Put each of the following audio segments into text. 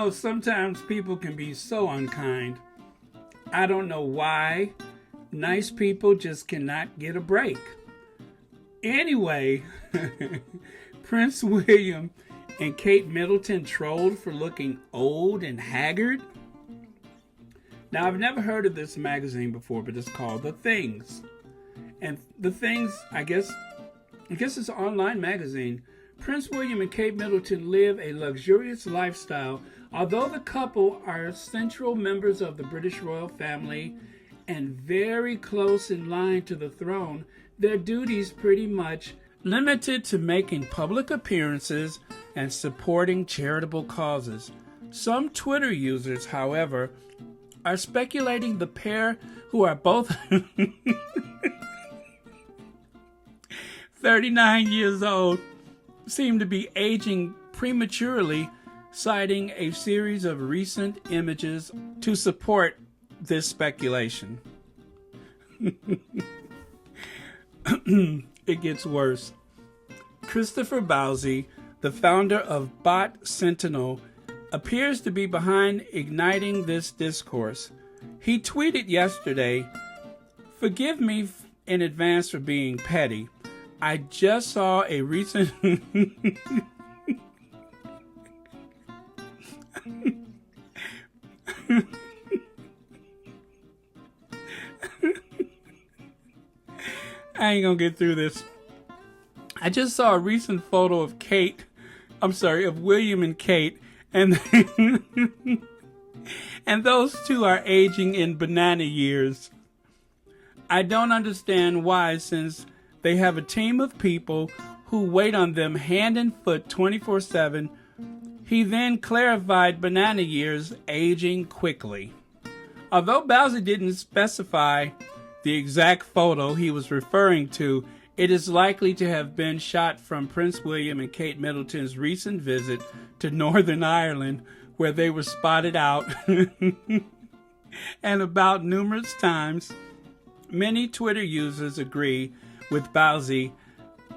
sometimes people can be so unkind. I don't know why. Nice people just cannot get a break. Anyway, Prince William and Kate Middleton trolled for looking old and haggard. Now, I've never heard of this magazine before, but it's called The Things. And The Things, I guess it's an online magazine. Prince William and Kate Middleton live a luxurious lifestyle. Although the couple are central members of the British royal family and very close in line to the throne, their duties pretty much limited to making public appearances and supporting charitable causes. Some Twitter users, however, are speculating the pair, who are both 39 years old, seem to be aging prematurely, citing a series of recent images to support this speculation. It gets worse. Christopher Bowsey, the founder of Bot Sentinel, appears to be behind igniting this discourse. He tweeted yesterday, "Forgive me in advance for being petty. I just saw a recent I ain't gonna get through this. I just saw a recent photo of William and Kate, and and those two are aging in banana years. I don't understand why, since they have a team of people who wait on them hand and foot 24/7. He then clarified banana years aging quickly. Although Bowsey didn't specify the exact photo he was referring to, it is likely to have been shot from Prince William and Kate Middleton's recent visit to Northern Ireland, where they were spotted out and about numerous times. Many Twitter users agree with Bowsey,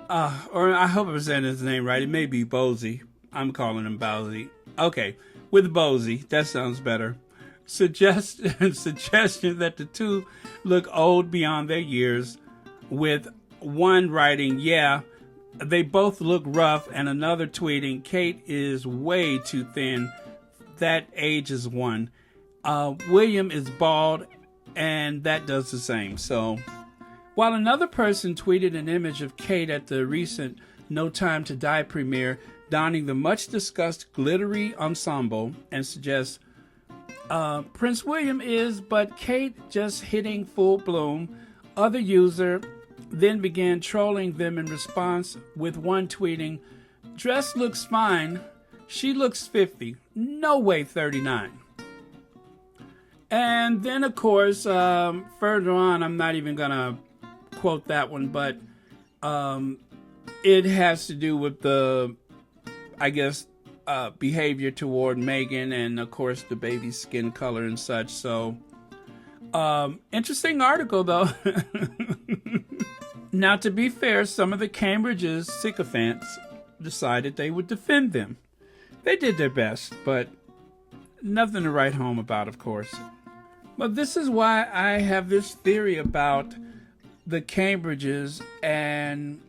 or I hope I'm saying his name right. It may be Bowsey. I'm calling him Bowsey. Okay, with Bowsey, that sounds better. Suggestion that the two look old beyond their years, with one writing, "Yeah, they both look rough," and another tweeting, "Kate is way too thin. That ages one. William is bald, and that does the same." So, while another person tweeted an image of Kate at the recent No Time to Die premiere, donning the much-discussed glittery ensemble, and suggests, Prince William is, but Kate just hitting full bloom. Other user then began trolling them in response, with one tweeting, "Dress looks fine. She looks 50. No way 39. And then, of course, further on, I'm not even going to quote that one, but it has to do with the, I guess, behavior toward Meghan and, of course, the baby's skin color and such. So, interesting article, though. Now, to be fair, some of the Cambridge's sycophants decided they would defend them. They did their best, but nothing to write home about, of course. But this is why I have this theory about the Cambridges and,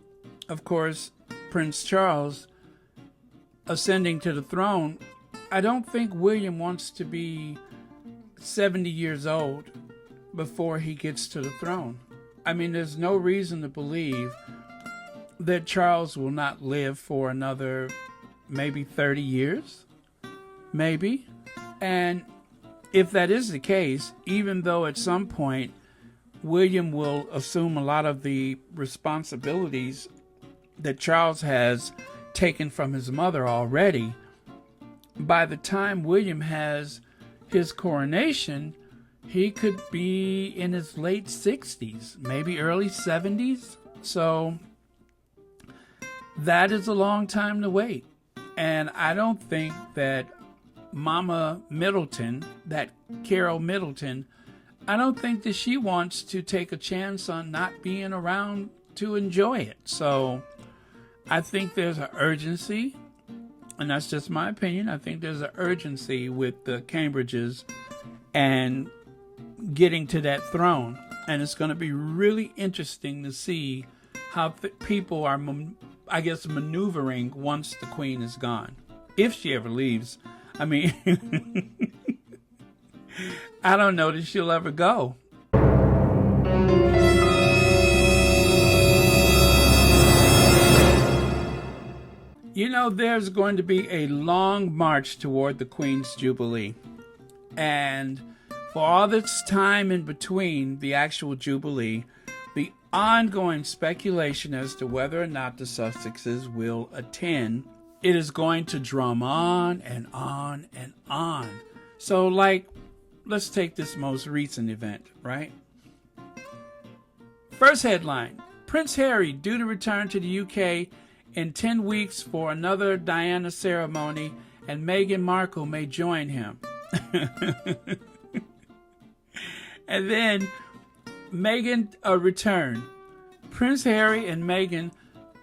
of course, Prince Charles ascending to the throne. I don't think William wants to be 70 years old before he gets to the throne. I mean, there's no reason to believe that Charles will not live for another maybe 30 years, maybe. And if that is the case, even though at some point William will assume a lot of the responsibilities that Charles has taken from his mother already, by the time William has his coronation, he could be in his late 60s, maybe early 70s. So that is a long time to wait. And I don't think that Mama Middleton, that Carol Middleton, I don't think that she wants to take a chance on not being around to enjoy it. So I think there's an urgency And that's just my opinion. I think there's an urgency with the Cambridges and getting to that throne. And it's going to be really interesting to see how people are, I guess, maneuvering once the Queen is gone. If she ever leaves. I mean, I don't know that she'll ever go. You know, there's going to be a long march toward the Queen's Jubilee. And for all this time in between the actual Jubilee, the ongoing speculation as to whether or not the Sussexes will attend, it is going to drum on and on and on. So, like, let's take this most recent event, right? First headline, Prince Harry due to return to the UK in 10 weeks for another Diana ceremony, and Meghan Markle may join him. And then Meghan return. Prince Harry and Meghan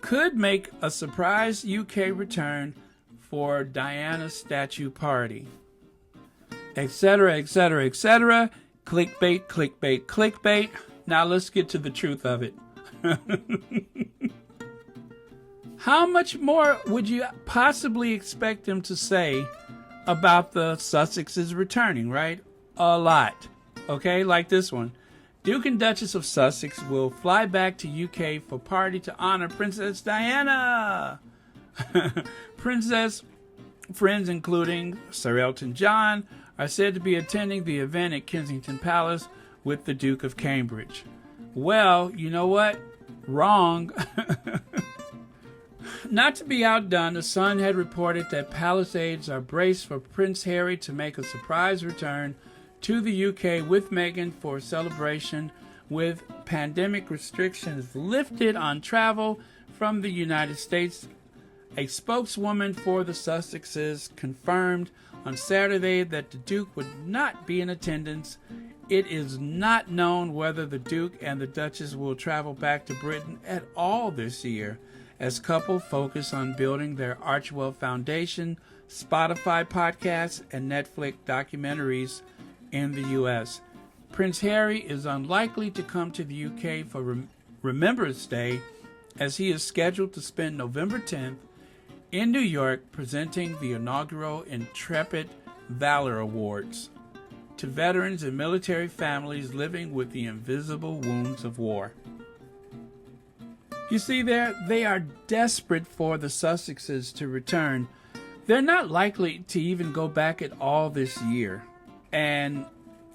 could make a surprise UK return for Diana's statue party. Etc., etc., etc. Clickbait, clickbait, clickbait. Now let's get to the truth of it. How much more would you possibly expect them to say about the Sussexes returning, right? A lot. Okay, like this one. Duke and Duchess of Sussex will fly back to UK for party to honor Princess Diana. Princess friends, including Sir Elton John, are said to be attending the event at Kensington Palace with the Duke of Cambridge. Well, you know what? Wrong. Not to be outdone, the Sun had reported that Palace aides are braced for Prince Harry to make a surprise return to the UK with Meghan for a celebration with pandemic restrictions lifted on travel from the United States. A spokeswoman for the Sussexes confirmed on Saturday that the Duke would not be in attendance. It is not known whether the Duke and the Duchess will travel back to Britain at all this year, as couple focus on building their Archewell Foundation, Spotify podcasts, and Netflix documentaries in the U.S. Prince Harry is unlikely to come to the UK for Remembrance Day, as he is scheduled to spend November 10th in New York presenting the inaugural Intrepid Valor Awards to veterans and military families living with the invisible wounds of war. You see, they are desperate for the Sussexes to return. They're not likely to even go back at all this year. And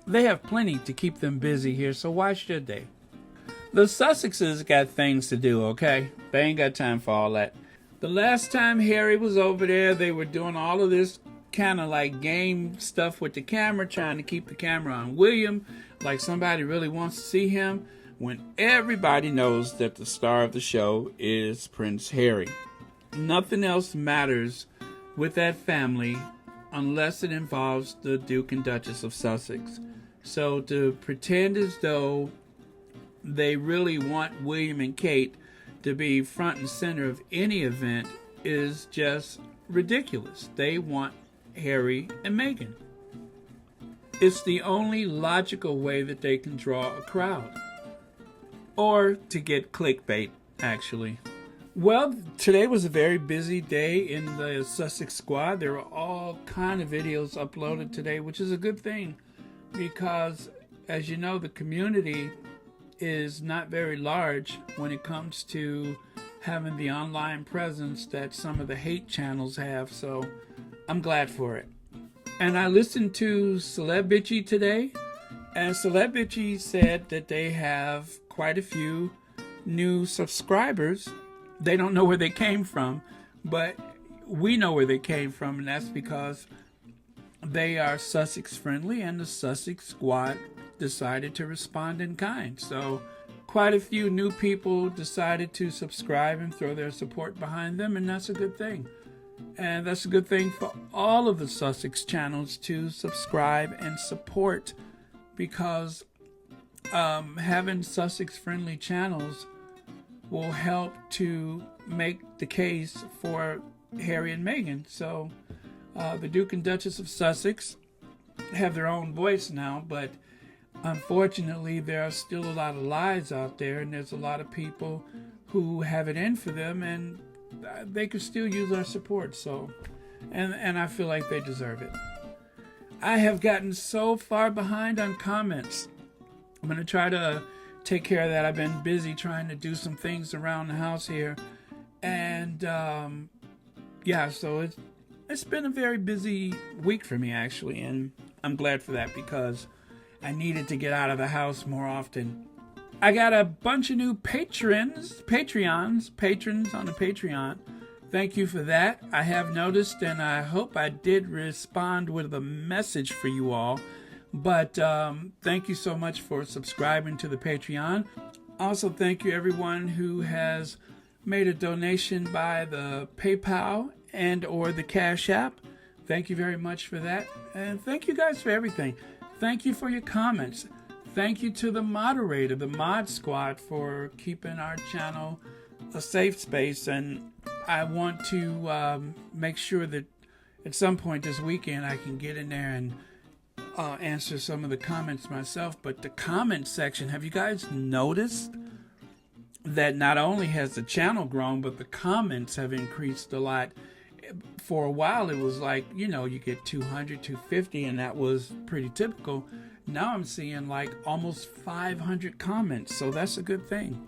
they have plenty to keep them busy here, so why should they? The Sussexes got things to do, okay? They ain't got time for all that. The last time Harry was over there, they were doing all of this kind of like game stuff with the camera, trying to keep the camera on William, like somebody really wants to see him, when everybody knows that the star of the show is Prince Harry. Nothing else matters with that family unless it involves the Duke and Duchess of Sussex. So to pretend as though they really want William and Kate to be front and center of any event is just ridiculous. They want Harry and Meghan. It's the only logical way that they can draw a crowd. Or to get clickbait, actually. Well, today was a very busy day in the Sussex squad. There were all kind of videos uploaded today, which is a good thing because, as you know, the community is not very large when it comes to having the online presence that some of the hate channels have, so I'm glad for it. And I listened to Celeb Bitchy today, and Celeb Bitchy said that they have quite a few new subscribers. They don't know where they came from, but we know where they came from, and that's because they are Sussex friendly, and the Sussex squad decided to respond in kind. So quite a few new people decided to subscribe and throw their support behind them, and that's a good thing. And that's a good thing for all of the Sussex channels to subscribe and support, because having Sussex friendly channels will help to make the case for Harry and Meghan. So the Duke and Duchess of Sussex have their own voice now, but unfortunately there are still a lot of lies out there, and there's a lot of people who have it in for them, and they could still use our support. So, and I feel like they deserve it. I have gotten so far behind on comments. I'm going to try to take care of that. I've been busy trying to do some things around the house here. And yeah, so it's been a very busy week for me, actually. And I'm glad for that because I needed to get out of the house more often. I got a bunch of new patrons on the Patreon. Thank you for that. I have noticed, and I hope I did respond with a message for you all. But thank you so much for subscribing to the Patreon. Also, thank you everyone who has made a donation by the PayPal and or the Cash App. Thank you very much for that. And thank you guys for everything. Thank you for your comments. Thank you to the moderator, the Mod Squad, for keeping our channel a safe space. And I want to make sure that at some point this weekend I can get in there and answer some of the comments myself. But the comment section, have you guys noticed that not only has the channel grown, but the comments have increased a lot? For a while it was like, you know, you get 200, 250, and that was pretty typical. Now I'm seeing like almost 500 comments, so that's a good thing.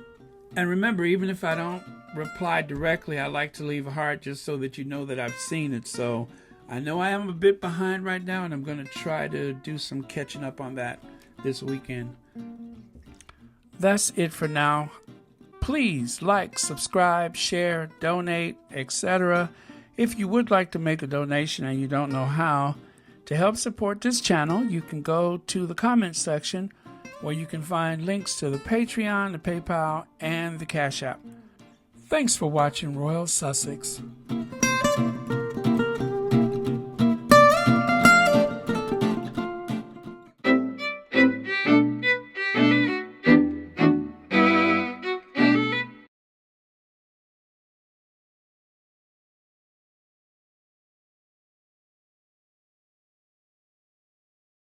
And remember, even if I don't reply directly, I like to leave a heart just so that you know that I've seen it. So I know I am a bit behind right now, and I'm going to try to do some catching up on that this weekend. That's it for now. Please like, subscribe, share, donate, etc. If you would like to make a donation and you don't know how, to help support this channel, you can go to the comments section where you can find links to the Patreon, the PayPal, and the Cash App. Thanks for watching Royal Sussex.